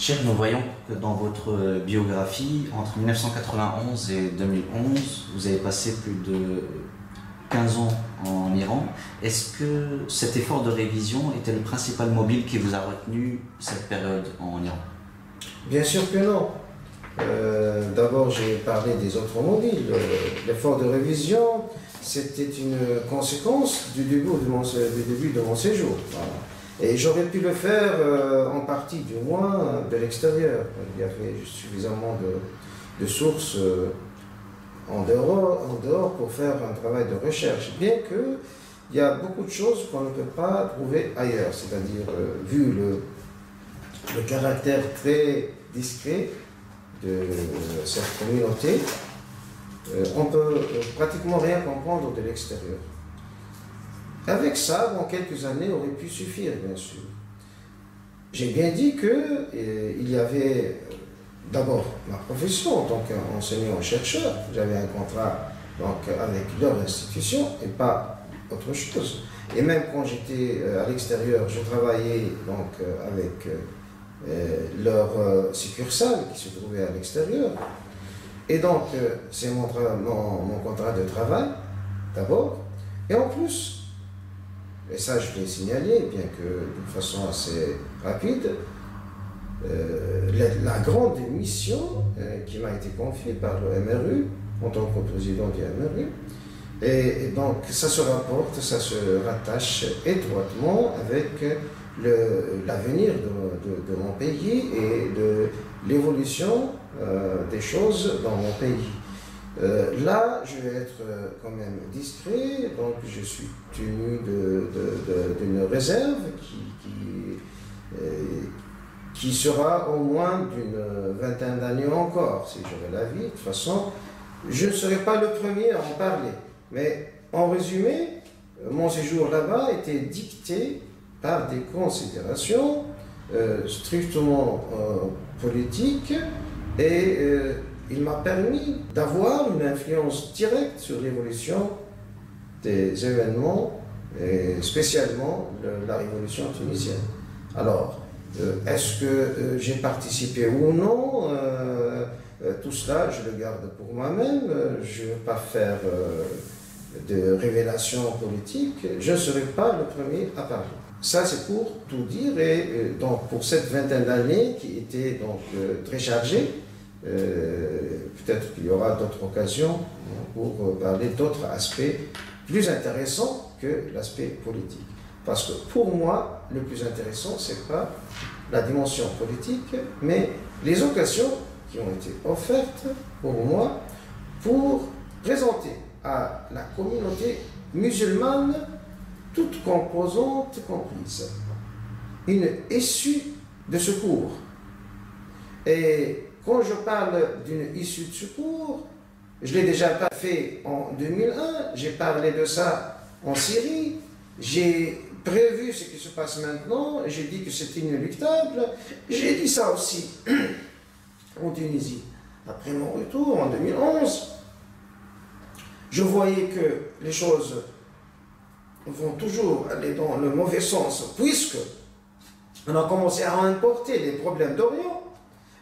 Cher, nous voyons que dans votre biographie, entre 1991 et 2011, vous avez passé plus de 15 ans en Iran. Est-ce que cet effort de révision était le principal mobile qui vous a retenu cette période en Iran? Bien sûr que non. D'abord, j'ai parlé des autres mobiles. L'effort de révision, c'était une conséquence du début de mon séjour. Voilà. Et j'aurais pu le faire en partie, du moins, de l'extérieur. Il y avait suffisamment de sources en dehors pour faire un travail de recherche. Bien qu'il y a beaucoup de choses qu'on ne peut pas trouver ailleurs. C'est-à-dire, vu le caractère très discret de cette communauté, on peut pratiquement rien comprendre de l'extérieur. Avec ça, bon, quelques années auraient pu suffire, bien sûr. J'ai bien dit qu'il y avait d'abord ma profession en tant qu'enseignant-chercheur. J'avais un contrat donc, avec leur institution et pas autre chose. Et même quand j'étais à l'extérieur, je travaillais donc, avec leur succursale qui se trouvait à l'extérieur. Et donc, c'est mon contrat de travail, d'abord. Et en plus, et ça je l'ai signalé, bien que de façon assez rapide, la grande mission qui m'a été confiée par le MRU, en tant que président du MRU, et donc ça se rapporte, ça se rattache étroitement avec l'avenir de mon pays et de l'évolution des choses dans mon pays. Là, je vais être quand même discret, donc je suis tenu d'une réserve qui sera au moins d'une vingtaine d'années encore, si j'aurai la vie. De toute façon, je ne serai pas le premier à en parler. Mais en résumé, mon séjour là-bas était dicté par des considérations strictement politiques et il m'a permis d'avoir une influence directe sur l'évolution des événements, et spécialement la révolution tunisienne. Alors, est-ce que j'ai participé ou non? Tout cela, je le garde pour moi-même. Je ne veux pas faire de révélations politiques. Je ne serai pas le premier à parler. Ça, c'est pour tout dire. Et donc, pour cette vingtaine d'années qui était donc très chargée, peut-être qu'il y aura d'autres occasions pour parler d'autres aspects plus intéressants que l'aspect politique. Parce que pour moi, le plus intéressant, ce n'est pas la dimension politique, mais les occasions qui ont été offertes pour moi pour présenter à la communauté musulmane, toutes composantes comprises, une issue de secours. Et quand je parle d'une issue de secours, je l'ai déjà fait en 2001, j'ai parlé de ça en Syrie, j'ai prévu ce qui se passe maintenant, j'ai dit que c'est inéluctable, j'ai dit ça aussi en Tunisie. Après mon retour en 2011, je voyais que les choses vont toujours aller dans le mauvais sens, puisque on a commencé à importer les problèmes d'Orient.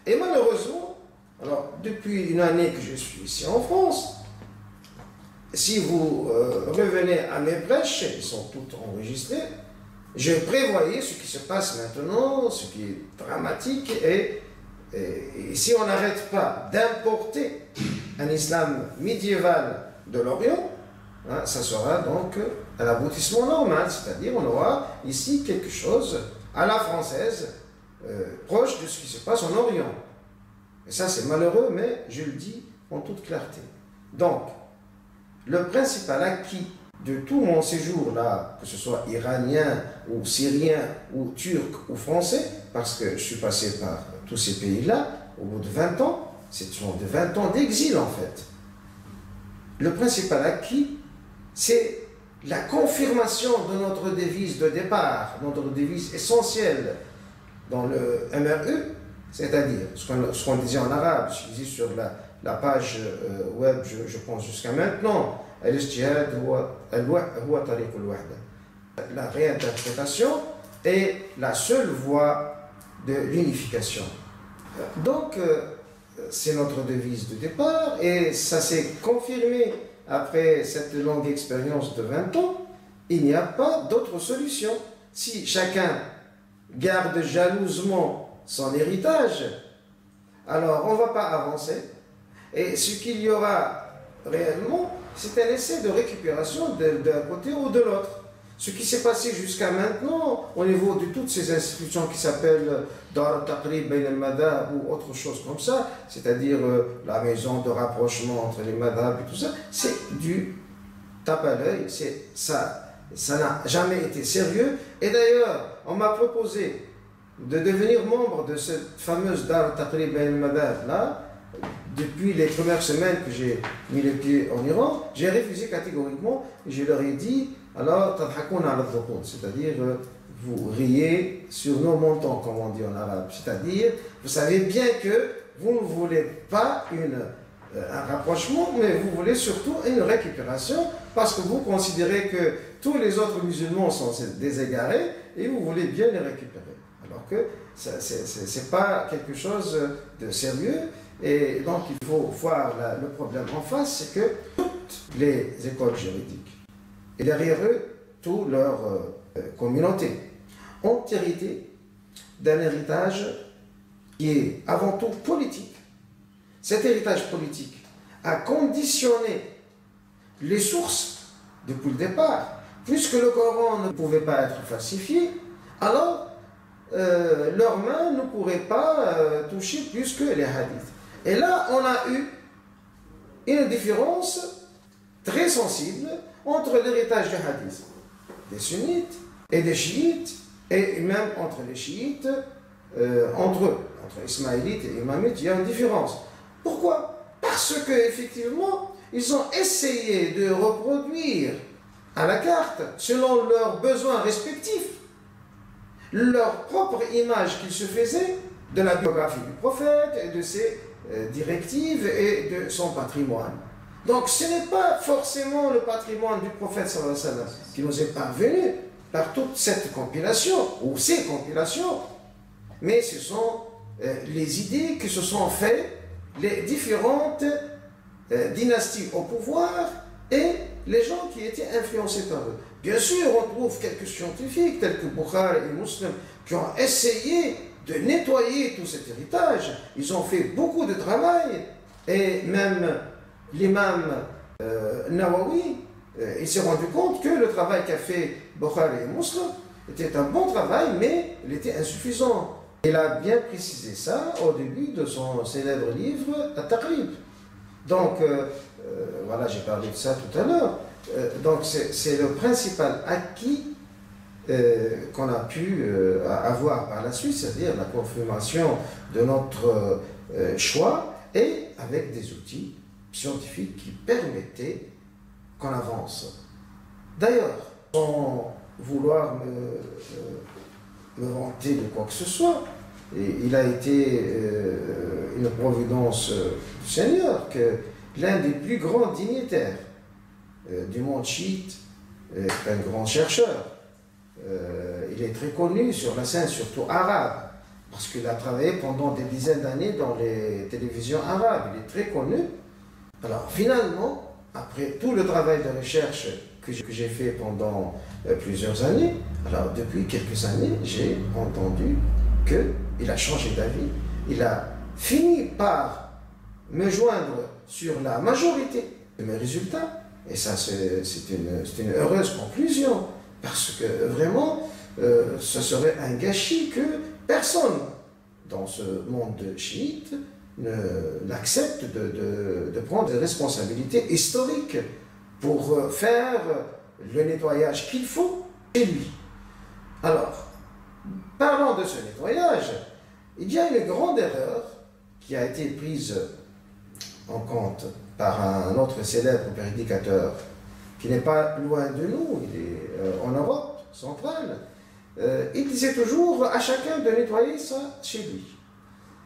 Et malheureusement, alors depuis une année que je suis ici en France, si vous revenez à mes brèches, elles sont toutes enregistrées, je prévoyais ce qui se passe maintenant, ce qui est dramatique, et si on n'arrête pas d'importer un islam médiéval de l'Orient, hein, ça sera donc à l'aboutissement normal, c'est-à-dire on aura ici quelque chose à la française, proche de ce qui se passe en Orient. Et ça, c'est malheureux, mais je le dis en toute clarté. Donc, le principal acquis de tout mon séjour là, que ce soit iranien ou syrien ou turc ou français, parce que je suis passé par tous ces pays-là, au bout de 20 ans, ce sont de 20 ans d'exil en fait. Le principal acquis, c'est la confirmation de notre devise de départ, notre devise essentielle dans le MRU, c'est-à-dire ce qu'on disait en arabe, je disais sur la page web, je pense jusqu'à maintenant, la réinterprétation est la seule voie de l'unification. Donc, c'est notre devise de départ et ça s'est confirmé après cette longue expérience de 20 ans. Il n'y a pas d'autre solution. Si chacun garde jalousement son héritage, alors on ne va pas avancer. Et ce qu'il y aura réellement, c'est un essai de récupération d'un côté ou de l'autre. Ce qui s'est passé jusqu'à maintenant au niveau de toutes ces institutions qui s'appellent Dar al-Taqrib Bayn al-Madhab ou autre chose comme ça, c'est-à-dire la maison de rapprochement entre les madhab et tout ça, c'est du tape à l'œil, ça n'a jamais été sérieux. Et d'ailleurs, on m'a proposé de devenir membre de cette fameuse Dar al-Taqrib Bayn al-Madhab là. Depuis les premières semaines que j'ai mis les pieds en Iran, j'ai refusé catégoriquement et je leur ai dit alors, c'est-à-dire vous riez sur nos montants, comme on dit en arabe. C'est-à-dire, vous savez bien que vous ne voulez pas un rapprochement, mais vous voulez surtout une récupération parce que vous considérez que tous les autres musulmans sont des égarés et vous voulez bien les récupérer. Alors que ce n'est pas quelque chose de sérieux. Et donc, il faut voir le problème en face, c'est que toutes les écoles juridiques, et derrière eux, toute leur communauté, ont hérité d'un héritage qui est avant tout politique. Cet héritage politique a conditionné les sources depuis le départ. Puisque le Coran ne pouvait pas être falsifié, alors leurs mains ne pourraient pas toucher plus que les hadiths. Et là, on a eu une différence très sensible entre l'héritage des hadiths, des sunnites et des chiites, et même entre les chiites, entre eux, entre ismaélites et imamites, il y a une différence. Pourquoi? Parce qu'effectivement, ils ont essayé de reproduire à la carte, selon leurs besoins respectifs, leur propre image qu'ils se faisaient de la biographie du prophète et de ses directives et de son patrimoine. Donc ce n'est pas forcément le patrimoine du prophète sallallahu alayhi wa sallam qui nous est parvenu par toute cette compilation ou ces compilations, mais ce sont les idées que se sont faites les différentes dynasties au pouvoir et les gens qui étaient influencés par eux. Bien sûr, on trouve quelques scientifiques tels que Bukhari et Muslim qui ont essayé de nettoyer tout cet héritage. Ils ont fait beaucoup de travail et même l'imam Nawawi, il s'est rendu compte que le travail qu'a fait Bukhari et Muslim était un bon travail, mais il était insuffisant. Il a bien précisé ça au début de son célèbre livre At-Taqrib. Donc, voilà, j'ai parlé de ça tout à l'heure. Donc, c'est le principal acquis qu'on a pu avoir par la suite, c'est-à-dire la confirmation de notre choix et avec des outils scientifiques qui permettaient qu'on avance. D'ailleurs, sans vouloir me vanter de quoi que ce soit, et il a été une providence du Seigneur que l'un des plus grands dignitaires du monde chiite est un grand chercheur. Il est très connu sur la scène, surtout arabe, parce qu'il a travaillé pendant des dizaines d'années dans les télévisions arabes. Il est très connu. Alors finalement, après tout le travail de recherche que j'ai fait pendant plusieurs années, alors depuis quelques années, j'ai entendu qu'il a changé d'avis. Il a fini par me joindre sur la majorité de mes résultats. Et ça, c'est une heureuse conclusion. Parce que vraiment, ce serait un gâchis que personne dans ce monde chiite n'accepte de prendre des responsabilités historiques pour faire le nettoyage qu'il faut chez lui. Alors, parlant de ce nettoyage, il y a une grande erreur qui a été prise en compte par un autre célèbre prédicateur qui n'est pas loin de nous, il est en Europe centrale. Il disait toujours à chacun de nettoyer ça chez lui.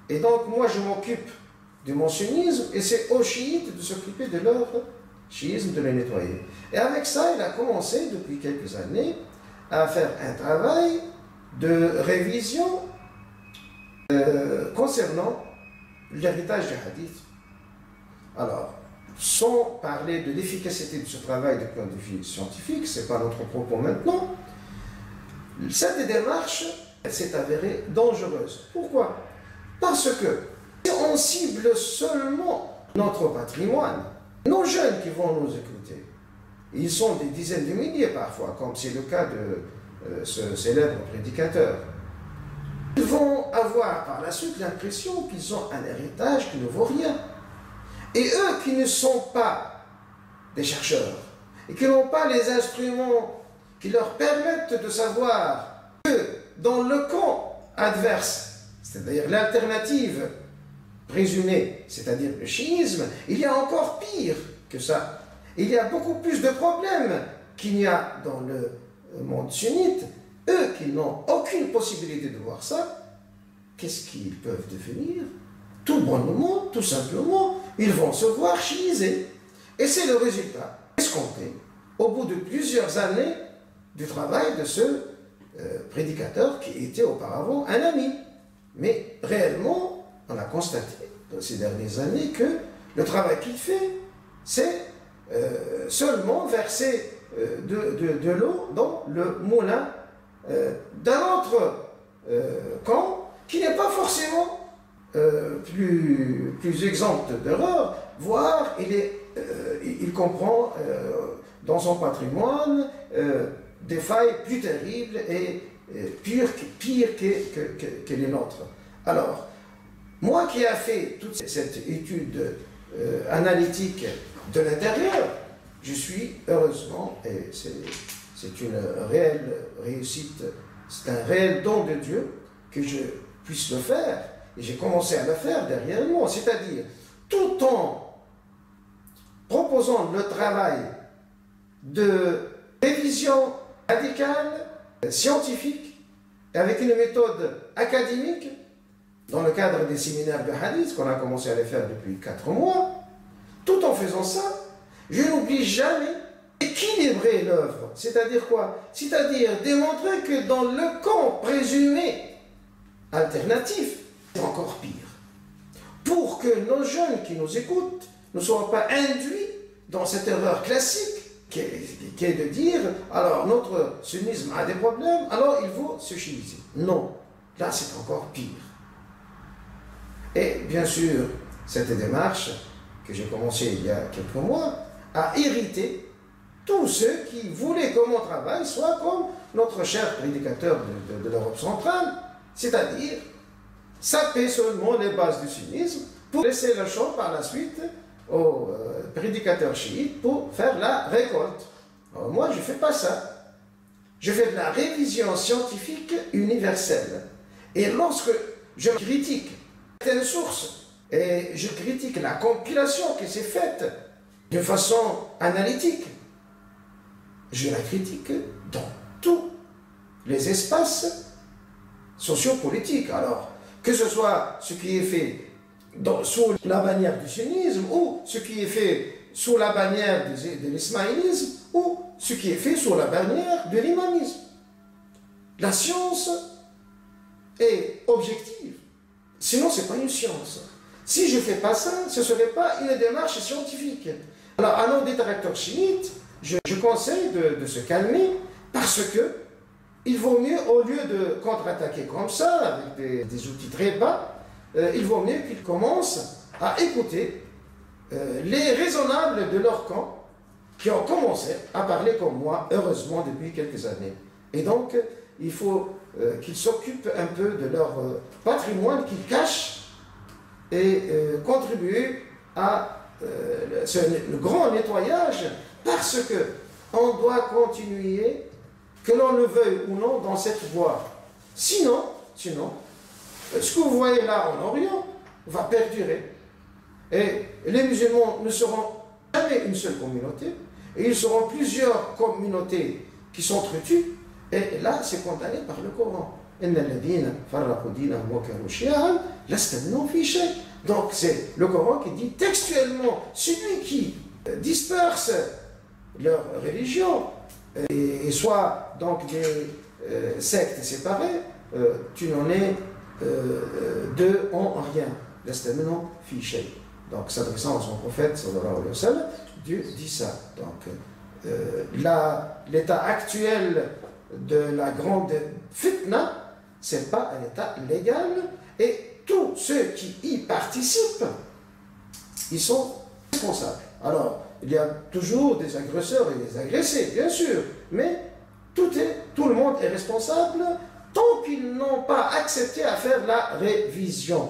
Et donc moi je m'occupe de mon sunnisme et c'est aux chiites de s'occuper de leur chiisme, de les nettoyer. Et avec ça, il a commencé depuis quelques années à faire un travail de révision Concernant l'héritage du hadith, alors, sans parler de l'efficacité de ce travail du point de vue scientifique, ce n'est pas notre propos maintenant, cette démarche s'est avérée dangereuse. Pourquoi? Parce que si on cible seulement notre patrimoine, nos jeunes qui vont nous écouter, ils sont des dizaines de milliers parfois, comme c'est le cas de ce célèbre prédicateur, ils vont avoir par la suite l'impression qu'ils ont un héritage qui ne vaut rien. Et eux qui ne sont pas des chercheurs et qui n'ont pas les instruments qui leur permettent de savoir que dans le camp adverse, c'est-à-dire l'alternative présumée, c'est-à-dire le chiisme, il y a encore pire que ça. Il y a beaucoup plus de problèmes qu'il n'y a dans le monde sunnite. Eux qui n'ont aucune possibilité de voir ça, qu'est-ce qu'ils peuvent devenir? Tout bonnement, tout simplement, ils vont se voir chiisés. Et c'est le résultat escompté au bout de plusieurs années du travail de ce prédicateur qui était auparavant un ami. Mais réellement, on a constaté dans ces dernières années que le travail qu'il fait, c'est seulement verser de l'eau dans le moulin d'un autre camp qui n'est pas forcément plus exempt d'erreur, voire il comprend dans son patrimoine des failles plus terribles et pires que les nôtres. Alors, moi qui ai fait toute cette étude analytique de l'intérieur, je suis heureusement, et c'est une réelle réussite, c'est un réel don de Dieu que je puisse le faire, et j'ai commencé à le faire derrière moi, c'est-à-dire tout en proposant le travail de révision radicale, scientifique, avec une méthode académique, dans le cadre des séminaires de hadith, qu'on a commencé à les faire depuis 4 mois, tout en faisant ça, je n'oublie jamais équilibrer l'œuvre. C'est-à-dire quoi? C'est-à-dire démontrer que dans le camp présumé alternatif, c'est encore pire. Pour que nos jeunes qui nous écoutent ne soient pas induits dans cette erreur classique qui est de dire, alors notre sunnisme a des problèmes, alors il faut se chiiser. Non, là c'est encore pire. Et bien sûr, cette démarche que j'ai commencée il y a quelques mois a irrité tous ceux qui voulaient que mon travail soit comme notre cher prédicateur de l'Europe centrale, c'est-à-dire saper seulement les bases du sunnisme pour laisser le champ par la suite aux prédicateurs chiites pour faire la récolte. Alors moi, je ne fais pas ça. Je fais de la révision scientifique universelle. Et lorsque je critique certaines sources et je critique la compilation qui s'est faite de façon analytique, je la critique dans tous les espaces sociopolitiques. Alors, que ce soit ce qui est fait sous la bannière du sunnisme, ou ce qui est fait sous la bannière de l'ismaélisme, ou ce qui est fait sous la bannière de l'imamisme. La science est objective. Sinon, ce n'est pas une science. Si je ne fais pas ça, ce ne serait pas une démarche scientifique. Alors, à nos détracteurs chiites, je conseille de se calmer parce que il vaut mieux, au lieu de contre-attaquer comme ça, avec des outils très bas, il vaut mieux qu'ils commencent à écouter les raisonnables de leur camp qui ont commencé à parler comme moi, heureusement, depuis quelques années. Et donc, il faut qu'ils s'occupent un peu de leur patrimoine qu'ils cachent et contribuer à le grand nettoyage parce qu'on doit continuer, que l'on le veuille ou non, dans cette voie. Sinon, ce que vous voyez là en Orient va perdurer. Et les musulmans ne seront jamais une seule communauté, et ils seront plusieurs communautés qui s'entretuent, et là c'est condamné par le Coran. Donc c'est le Coran qui dit textuellement, celui qui disperse leur religion, et soit donc des sectes séparées, tu n'en es de en rien. Donc, s'adressant à son prophète, sallallahu alayhi wa sallam, Dieu dit ça. Donc, l'état actuel de la grande fitna, ce n'est pas un état légal, et tous ceux qui y participent, ils sont responsables. Alors, il y a toujours des agresseurs et des agressés, bien sûr, mais tout le monde est responsable tant qu'ils n'ont pas accepté à faire la révision.